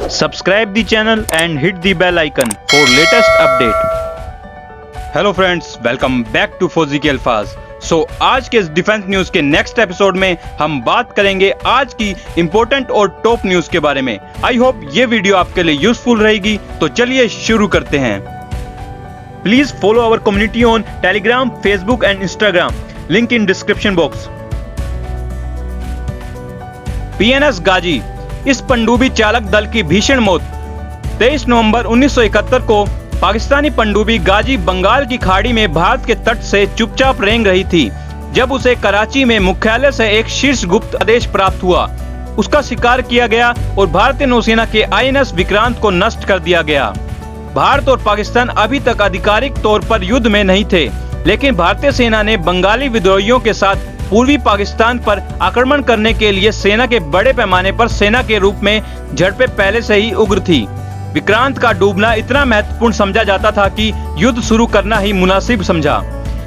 Subscribe the channel and hit the bell icon for latest update. Hello friends, welcome back to Fauji ke Alfaaz. आज के इस defence news के next episode में हम बात करेंगे आज की इंपॉर्टेंट और टॉप न्यूज के बारे में। आई होप ये वीडियो आपके लिए यूजफुल रहेगी, तो चलिए शुरू करते हैं। Please follow our community on Telegram, Facebook and Instagram, link in description box. PNS गाजी, इस पनडुब्बी चालक दल की भीषण मौत। 23 नवंबर 1971 को पाकिस्तानी पनडुब्बी गाजी बंगाल की खाड़ी में भारत के तट से चुपचाप रेंग रही थी जब उसे कराची में मुख्यालय से एक शीर्ष गुप्त आदेश प्राप्त हुआ। उसका शिकार किया गया और भारतीय नौसेना के INS विक्रांत को नष्ट कर दिया गया। भारत और पाकिस्तान अभी तक आधिकारिक तौर पर युद्ध में नहीं थे, लेकिन भारतीय सेना ने बंगाली विद्रोहियों के साथ पूर्वी पाकिस्तान पर आक्रमण करने के लिए सेना के बड़े पैमाने पर सेना के रूप में झड़पें पहले से ही उग्र थी। विक्रांत का डूबना इतना महत्वपूर्ण समझा जाता था कि युद्ध शुरू करना ही मुनासिब समझा।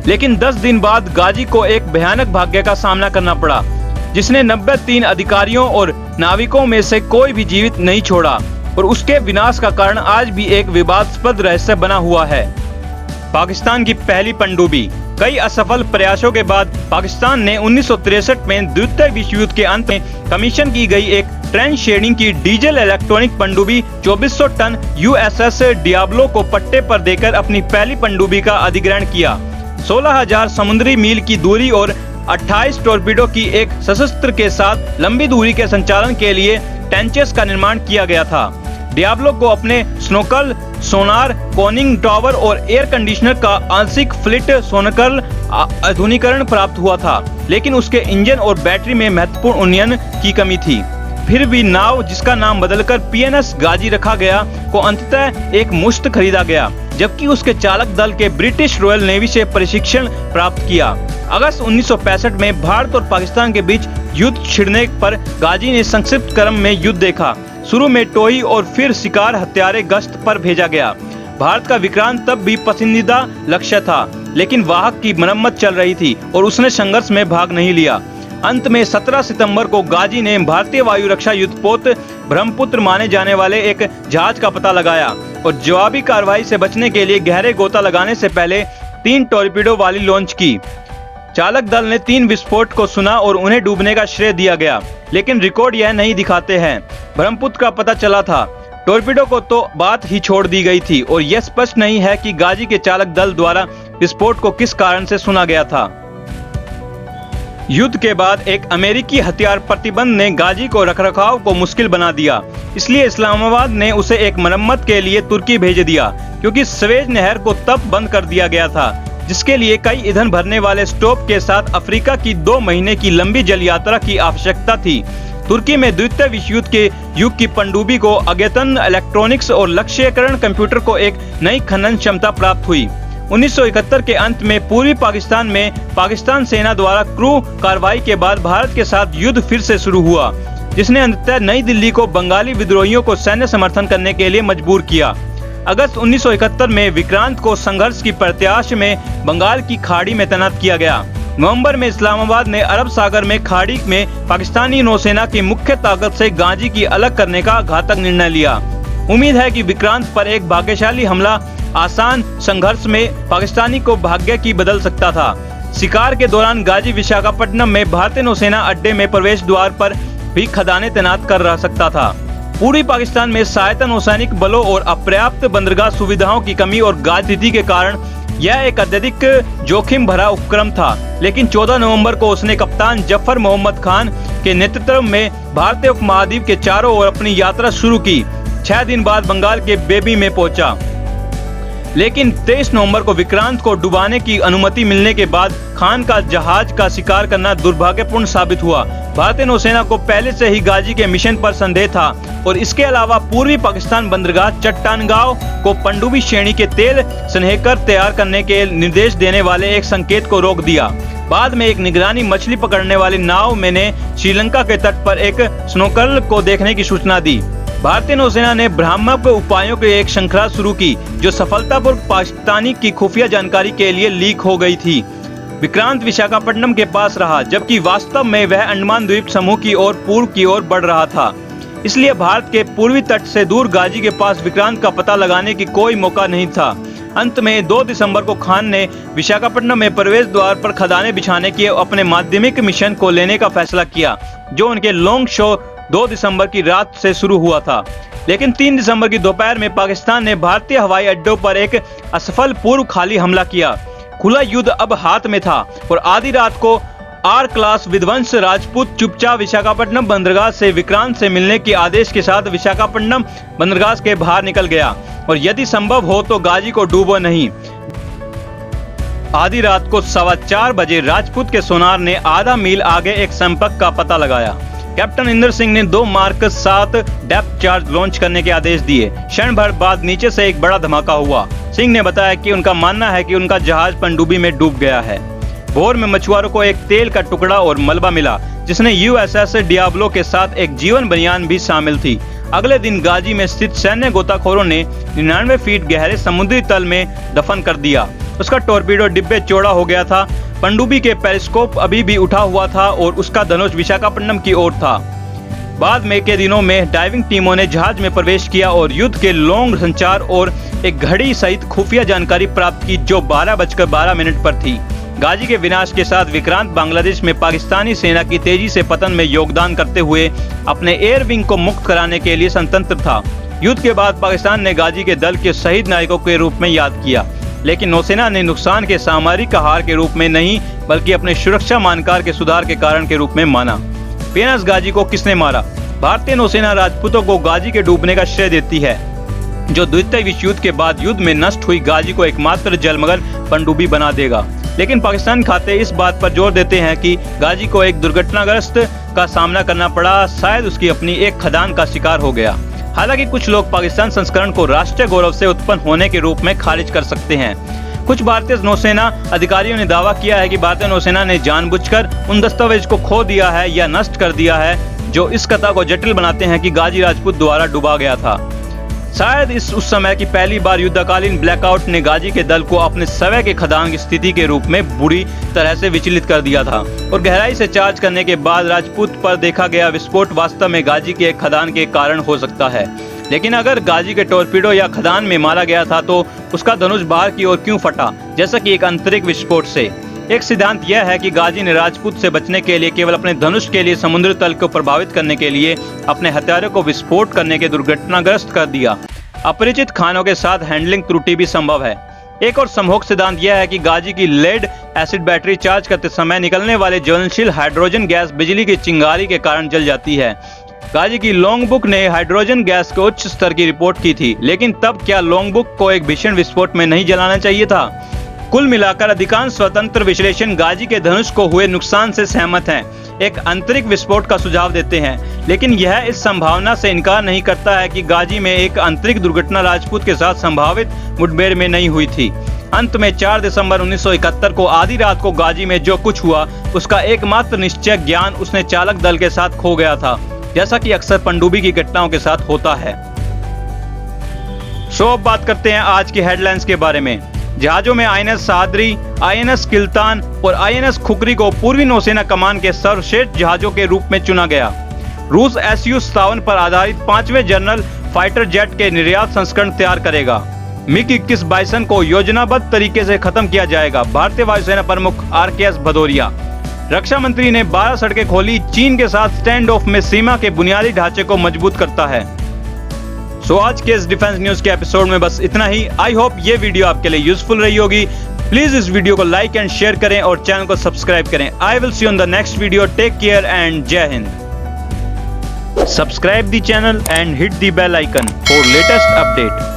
लेकिन 10 दिन बाद गाजी को एक भयानक भाग्य का सामना करना पड़ा, जिसने 93 अधिकारियों और नाविकों में से कोई भी जीवित नहीं छोड़ा, और उसके विनाश का कारण आज भी एक विवादास्पद रहस्य बना हुआ है। पाकिस्तान की पहली पनडुब्बी। कई असफल प्रयासों के बाद पाकिस्तान ने 1963 में द्वितीय विश्व युद्ध के अंत में कमीशन की गई एक ट्रेंच श्रेणी की डीजल इलेक्ट्रॉनिक पनडुब्बी 2400 टन USS डियाब्लो को पट्टे पर देकर अपनी पहली पनडुब्बी का अधिग्रहण किया। 16,000 समुद्री मील की दूरी और 28 टॉर्पीडो की एक सशस्त्र के साथ लंबी दूरी के संचालन के लिए टेंचेस का निर्माण किया गया था। डियाब्लो को अपने स्नोकल, सोनार, कॉनिंग टावर और एयर कंडीशनर का आंशिक फ्लिट सोनकल आधुनिकीकरण प्राप्त हुआ था, लेकिन उसके इंजन और बैटरी में महत्वपूर्ण उन्नयन की कमी थी। फिर भी नाव, जिसका नाम बदलकर PNS गाजी रखा गया, को अंततः एक मुश्त खरीदा गया, जबकि उसके चालक दल के ब्रिटिश रॉयल नेवी से प्रशिक्षण प्राप्त किया। अगस्त 1965 में भारत और पाकिस्तान के बीच युद्ध छिड़ने पर गाजी ने संक्षिप्त क्रम में युद्ध देखा। शुरू में टोई और फिर शिकार हत्यारे गश्त पर भेजा गया। भारत का विक्रांत तब भी पसंदीदा लक्ष्य था, लेकिन वाहक की मरम्मत चल रही थी और उसने संघर्ष में भाग नहीं लिया। अंत में 17 सितंबर को गाजी ने भारतीय वायु रक्षा युद्धपोत ब्रह्मपुत्र माने जाने वाले एक जहाज का पता लगाया और जवाबी कार्रवाई से बचने के लिए गहरे गोता लगाने से पहले 3 टॉर्पीडो वाली लॉन्च की। चालक दल ने 3 विस्फोट को सुना और उन्हें डूबने का श्रेय दिया गया, लेकिन रिकॉर्ड यह नहीं दिखाते हैं। ब्रह्मपुत्र का पता चला था, टॉर्पीडो को तो बात ही छोड़ दी गई थी, और यह स्पष्ट नहीं है कि गाजी के चालक दल द्वारा विस्फोट को किस कारण से सुना गया था। युद्ध के बाद एक अमेरिकी हथियार प्रतिबंध ने गाजी को रखरखाव को मुश्किल बना दिया, इसलिए इस्लामाबाद ने उसे एक मरम्मत के लिए तुर्की भेज दिया, क्योंकि स्वेज नहर को तब बंद कर दिया गया था, जिसके लिए कई ईंधन भरने वाले स्टॉप के साथ अफ्रीका की 2 महीने की लंबी जल यात्रा की आवश्यकता थी। तुर्की में द्वितीय विश्व युद्ध के युग की पनडुब्बी को अद्यतन इलेक्ट्रॉनिक्स और लक्ष्यकरण कंप्यूटर को एक नई खनन क्षमता प्राप्त हुई। 1971 के अंत में पूर्वी पाकिस्तान में पाकिस्तान सेना द्वारा क्रू कार्रवाई के बाद भारत के साथ युद्ध फिर से शुरू हुआ, जिसने अंततः नई दिल्ली को बंगाली विद्रोहियों को सैन्य समर्थन करने के लिए मजबूर किया। अगस्त 1971 में विक्रांत को संघर्ष की प्रत्याशा में बंगाल की खाड़ी में तैनात किया गया। नवंबर में इस्लामाबाद ने अरब सागर में खाड़ी में पाकिस्तानी नौसेना की मुख्य ताकत से गाजी की अलग करने का घातक निर्णय लिया। उम्मीद है कि विक्रांत पर एक भाग्यशाली हमला आसान संघर्ष में पाकिस्तानी को भाग्य की बदल सकता था। शिकार के दौरान गाजी विशाखापट्टनम में भारतीय नौसेना अड्डे में प्रवेश द्वार पर भी खदानें तैनात कर रह सकता था। पूर्वी पाकिस्तान में सहायता नौसैनिक बलों और अपर्याप्त बंदरगाह सुविधाओं की कमी और गाजी स्थिति के कारण यह एक अत्यधिक जोखिम भरा उपक्रम था, लेकिन 14 नवंबर को उसने कप्तान जफर मोहम्मद खान के नेतृत्व में भारतीय उपमहाद्वीप के चारों ओर अपनी यात्रा शुरू की। 6 दिन बाद बंगाल के बेबी में पहुंचा, लेकिन 23 नवंबर को विक्रांत को डुबाने की अनुमति मिलने के बाद खान का जहाज का शिकार करना दुर्भाग्यपूर्ण साबित हुआ। भारतीय नौसेना को पहले से ही गाजी के मिशन पर संदेह था, और इसके अलावा पूर्वी पाकिस्तान बंदरगाह चट्टानगांव को पनडुब्बी श्रेणी के तेल संग्रहकर तैयार करने के निर्देश देने वाले एक संकेत को रोक दिया। बाद में एक निगरानी मछली पकड़ने वाली नाव ने श्रीलंका के तट पर एक स्नोकल को देखने की सूचना दी। भारतीय नौसेना ने भ्रामक उपायों की एक श्रृंखला शुरू की, जो सफलतापूर्वक पाकिस्तानी की खुफिया जानकारी के लिए लीक हो गई थी। विक्रांत विशाखापट्टनम के पास रहा, जबकि वास्तव में वह अंडमान द्वीप समूह की ओर पूर्व की ओर बढ़ रहा था। इसलिए भारत के पूर्वी तट से दूर गाजी के पास विक्रांत का पता लगाने की कोई मौका नहीं था। अंत में 2 दिसंबर को खान ने विशाखापट्टनम में प्रवेश द्वार पर खदानें बिछाने के अपने माध्यमिक मिशन को लेने का फैसला किया, जो उनके लॉन्ग शो 2 दिसंबर की रात से शुरू हुआ था। लेकिन 3 दिसंबर की दोपहर में पाकिस्तान ने भारतीय हवाई अड्डों पर एक असफल पूर्व खाली हमला किया। खुला युद्ध अब हाथ में था और आधी रात को आर क्लास विध्वंस राजपूत चुपचाप विशाखापट्टनम बंदरगाह से विक्रांत से मिलने के आदेश के साथ विशाखापट्टनम बंदरगाह के बाहर निकल गया और यदि संभव हो तो गाजी को डूबो नहीं। आधी रात को 4:15 बजे राजपूत के सोनार ने आधा मील आगे एक संपर्क का पता लगाया। कैप्टन इंदर सिंह ने 2 मार्क 7 डेप्थ चार्ज लॉन्च करने के आदेश दिए। क्षण भर बाद नीचे से एक बड़ा धमाका हुआ। सिंह ने बताया कि उनका मानना है कि उनका जहाज पनडुब्बी में डूब गया है। भोर में मछुआरों को एक तेल का टुकड़ा और मलबा मिला, जिसने यूएसएस डियाब्लो के साथ एक जीवन बनियान भी शामिल थी। अगले दिन गाजी में स्थित सैन्य गोताखोरों ने 99 फीट गहरे समुद्री तल में दफन कर दिया। उसका टॉर्पीडो डिब्बे चौड़ा हो गया था। पनडुब्बी के पेरिस्कोप अभी भी उठा हुआ था और उसका धनुष विशाखापट्टनम की ओर था। बाद में के दिनों में डाइविंग टीमों ने जहाज में प्रवेश किया और युद्ध के लॉन्ग संचार और एक घड़ी सहित खुफिया जानकारी प्राप्त की, जो 12:12 पर थी। गाजी के विनाश के साथ विक्रांत बांग्लादेश में पाकिस्तानी सेना की तेजी से पतन में योगदान करते हुए अपने एयर विंग को मुक्त कराने के लिए स्वतंत्र था। युद्ध के बाद पाकिस्तान ने गाजी के दल के शहीद नायकों के रूप में याद किया, लेकिन नौसेना ने नुकसान के सामरिक हार के रूप में नहीं, बल्कि अपने सुरक्षा मानकार के सुधार के कारण के रूप में माना। पेनस गाजी को किसने मारा? भारतीय नौसेना राजपूतों को गाजी के डूबने का श्रेय देती है, जो द्वितीय विश्व युद्ध के बाद युद्ध में नष्ट हुई गाजी को एकमात्र जलमग्न पनडुब्बी बना देगा। लेकिन पाकिस्तान खाते इस बात पर जोर देते हैं कि गाजी को एक दुर्घटनाग्रस्त का सामना करना पड़ा, शायद उसकी अपनी एक खदान का शिकार हो गया। हालांकि कुछ लोग पाकिस्तान संस्करण को राष्ट्रीय गौरव से उत्पन्न होने के रूप में खारिज कर सकते हैं। कुछ भारतीय नौसेना अधिकारियों ने दावा किया है कि भारतीय नौसेना ने जानबूझकर उन दस्तावेज को खो दिया है या नष्ट कर दिया है, जो इस कथा को जटिल बनाते हैं कि गाजी राजपूत द्वारा डुबा गया था। शायद उस समय की पहली बार युद्धकालीन ब्लैकआउट ने गाजी के दल को अपने स्वयं के खदान की स्थिति के रूप में बुरी तरह से विचलित कर दिया था और गहराई से चार्ज करने के बाद राजपूत पर देखा गया विस्फोट वास्तव में गाजी के एक खदान के कारण हो सकता है। लेकिन अगर गाजी के टॉर्पीडो या खदान में मारा गया था तो उसका धनुष बाहर की ओर क्यों फटा, जैसा कि एक आंतरिक विस्फोट से? एक सिद्धांत यह है कि गाजी ने राजपूत से बचने के लिए केवल अपने धनुष के लिए समुद्र तल को प्रभावित करने के लिए अपने हथियारों को विस्फोट करने के दुर्घटनाग्रस्त कर दिया। अपरिचित खानों के साथ हैंडलिंग त्रुटि भी संभव है। एक और संभोग सिद्धांत यह है कि गाजी की लेड एसिड बैटरी चार्ज करते समय निकलने वाले ज्वलनशील हाइड्रोजन गैस बिजली की चिंगारी के कारण जल जाती है। गाजी की लॉन्ग बुक ने हाइड्रोजन गैस के उच्च स्तर की रिपोर्ट की थी, लेकिन तब क्या लॉन्ग बुक को एक भीषण विस्फोट में नहीं जलाना चाहिए था? कुल मिलाकर अधिकांश स्वतंत्र विश्लेषण गाजी के धनुष को हुए नुकसान से सहमत हैं, एक आंतरिक विस्फोट का सुझाव देते हैं, लेकिन यह इस संभावना से इनकार नहीं करता है कि गाजी में एक आंतरिक दुर्घटना राजपूत के साथ संभावित मुठभेड़ में नहीं हुई थी। अंत में 4 दिसंबर 1971 को आधी रात को गाजी में जो कुछ हुआ उसका एकमात्र निश्चय ज्ञान उसने चालक दल के साथ खो गया था, जैसा कि अक्सर पनडुब्बी की घटनाओं के साथ होता है। सो अब बात करते हैं आज की हेडलाइंस के बारे में। जहाजों में आईएनएस सहाद्री, आईएनएस किल्तान और आईएनएस खुकरी को पूर्वी नौसेना कमान के सर्वश्रेष्ठ जहाजों के रूप में चुना गया। रूस SU-57 पर आधारित 5वें जनरल फाइटर जेट के निर्यात संस्करण तैयार करेगा। MiG-21 बाइसन को योजनाबद्ध तरीके से खत्म किया जाएगा। भारतीय वायुसेना प्रमुख RKS भदौरिया। रक्षा मंत्री ने 12 सड़कें खोली, चीन के साथ स्टैंड ऑफ में सीमा के बुनियादी ढांचे को मजबूत करता है। सो आज के इस डिफेंस न्यूज के एपिसोड में बस इतना ही। आई होप ये वीडियो आपके लिए यूजफुल रही होगी। प्लीज इस वीडियो को लाइक एंड शेयर करें और चैनल को सब्सक्राइब करें। I will see you on the next video. Take care and Jai Hind. Subscribe the channel and hit the bell icon for latest update.